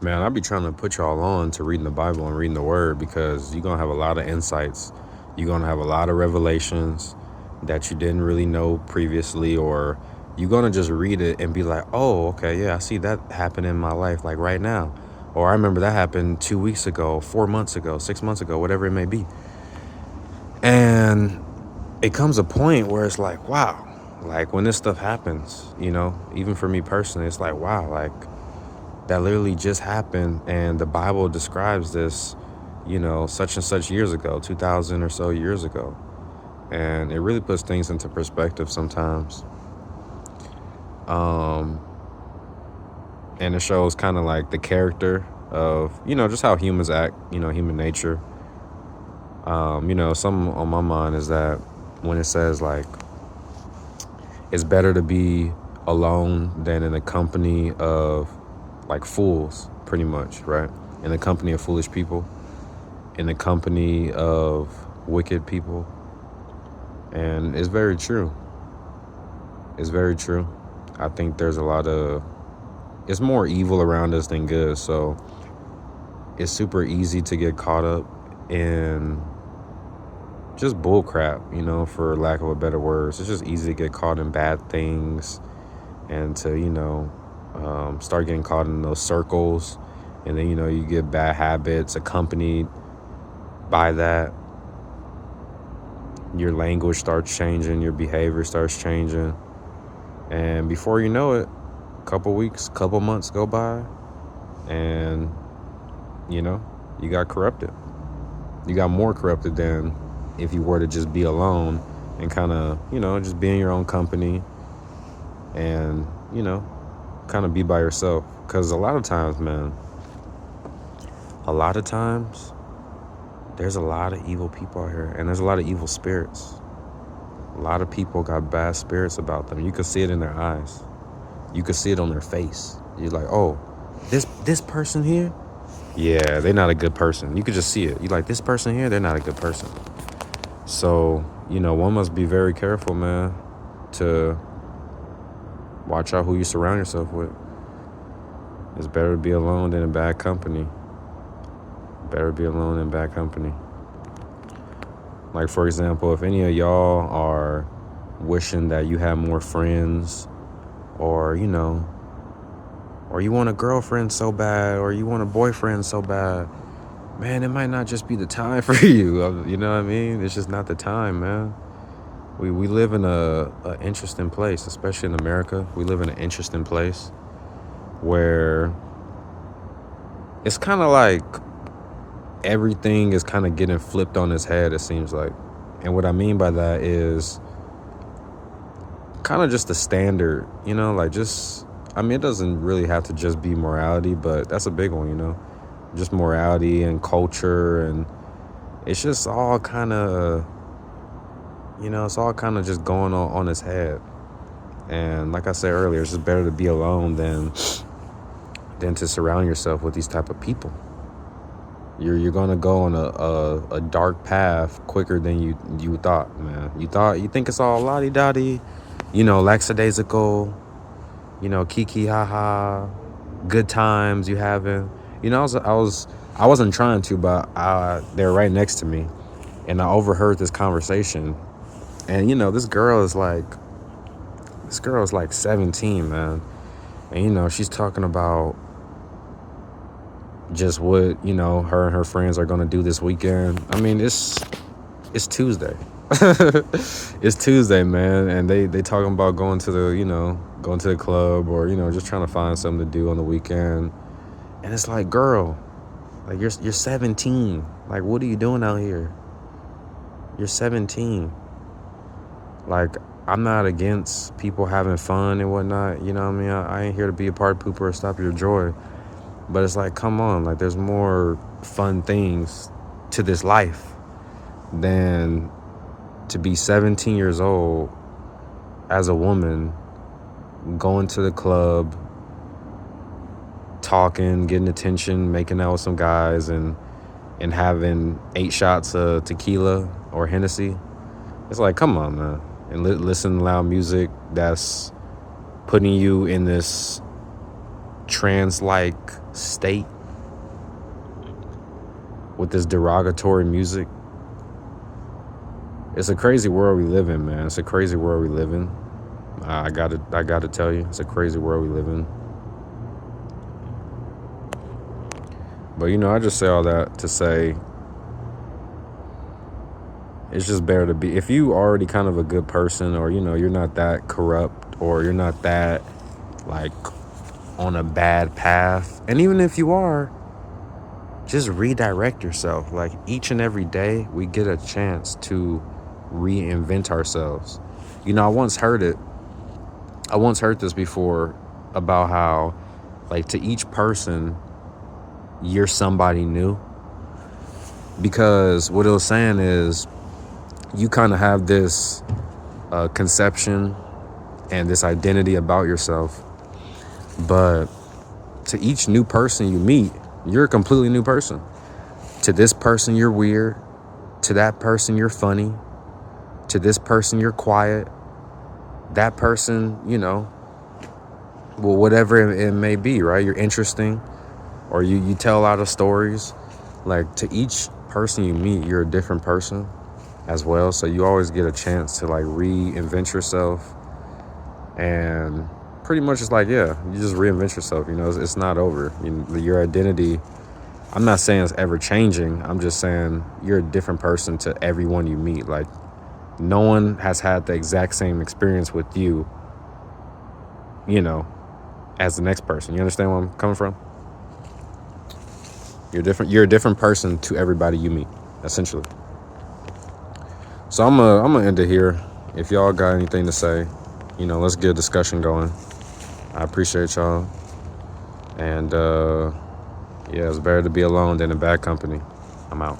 Man, I be trying to put y'all on to reading the Bible and reading the Word because you're gonna have a lot of insights. You're gonna have a lot of revelations that you didn't really know previously, or you're gonna just read it and be like, "Oh, okay, yeah, I see that happen in my life, like right now," or "I remember that happened 2 weeks ago, 4 months ago, 6 months ago, whatever it may be." And it comes a point where it's like, wow, like when this stuff happens, even for me personally, it's like, wow, like that literally just happened, and the Bible describes this, such and such years ago, 2000 or so years ago. And it really puts things into perspective sometimes. Um, and it shows kind of like the character of, just how humans act, human nature. Something on my mind is that when it says like it's better to be alone than in the company of like fools, pretty much, right? In the company of foolish people, in the company of wicked people. And it's very true. It's very true. I think there's it's more evil around us than good. So it's super easy to get caught up in just bull crap, for lack of a better words. It's just easy to get caught in bad things and to, start getting caught in those circles. And then, you get bad habits accompanied by that. Your language starts changing, your behavior starts changing. And before you know it, couple weeks, couple months go by, and you know, you got corrupted. You got more corrupted than if you were to just be alone and kind of, just be in your own company and, kind of be by yourself. Because a lot of times, man, a lot of times, there's a lot of evil people out here, and there's a lot of evil spirits. A lot of people got bad spirits about them. You can see it in their eyes. You can see it on their face. You're like, oh, this person here, yeah, they're not a good person. You could just see it. You like, this person here, they're not a good person. So, one must be very careful, man, to watch out who you surround yourself with. It's better to be alone than in bad company. Better be alone in bad company. Like, for example, if any of y'all are wishing that you had more friends, or, or you want a girlfriend so bad, or you want a boyfriend so bad, man, it might not just be the time for you. You know what I mean? It's just not the time, man. We live in a interesting place, especially in America. We live in an interesting place where it's kind of like everything is kind of getting flipped on its head, it seems like. And what I mean by that is kind of just the standard, like just, I mean, it doesn't really have to just be morality, but that's a big one, just morality and culture. And it's just all kind of, it's all kind of just going on its head. And like I said earlier, it's just better to be alone than to surround yourself with these type of people. You're gonna go on a dark path quicker than you thought, man. You think it's all lottie dottie, lackadaisical, kiki haha, good times you having. I wasn't trying to, but they're right next to me, and I overheard this conversation, and this girl is like 17, man, and she's talking about just what her and her friends are gonna do this weekend. I mean, it's Tuesday. It's Tuesday, man, and they talking about going to the club, or just trying to find something to do on the weekend. And it's like, girl, like you're 17. Like, what are you doing out here? You're 17. Like, I'm not against people having fun and whatnot. You know what I mean? I ain't here to be a party pooper or stop your joy. But it's like, come on, like there's more fun things to this life than to be 17 years old as a woman, going to the club, talking, getting attention, making out with some guys, and having 8 shots of tequila or Hennessy. It's like, come on, man. And listen to loud music that's putting you in this trance-like state with this derogatory music. It's a crazy world we live in, man. It's a crazy world we live in. I gotta tell you, it's a crazy world we live in. But I just say all that to say it's just better to be, if you already kind of a good person, or you're not that corrupt, or you're not that like on a bad path, and even if you are, just redirect yourself. Like each and every day we get a chance to reinvent ourselves. I once heard this before about how, like, to each person you're somebody new, because what it was saying is you kind of have this conception and this identity about yourself, but to each new person you meet, you're a completely new person. To this person you're weird, to that person you're funny, to this person you're quiet, that person, well, whatever it may be, right? You're interesting, or you tell a lot of stories. Like, to each person you meet, you're a different person as well. So you always get a chance to like reinvent yourself, and pretty much it's like, yeah, you just reinvent yourself. It's not over. Your identity, I'm not saying it's ever changing. I'm just saying you're a different person to everyone you meet. Like, no one has had the exact same experience with you, as the next person. You understand where I'm coming from? You're different. You're a different person to everybody you meet, essentially. So I'm gonna end it here. If y'all got anything to say, let's get a discussion going. I appreciate y'all. And yeah, it's better to be alone than in bad company. I'm out.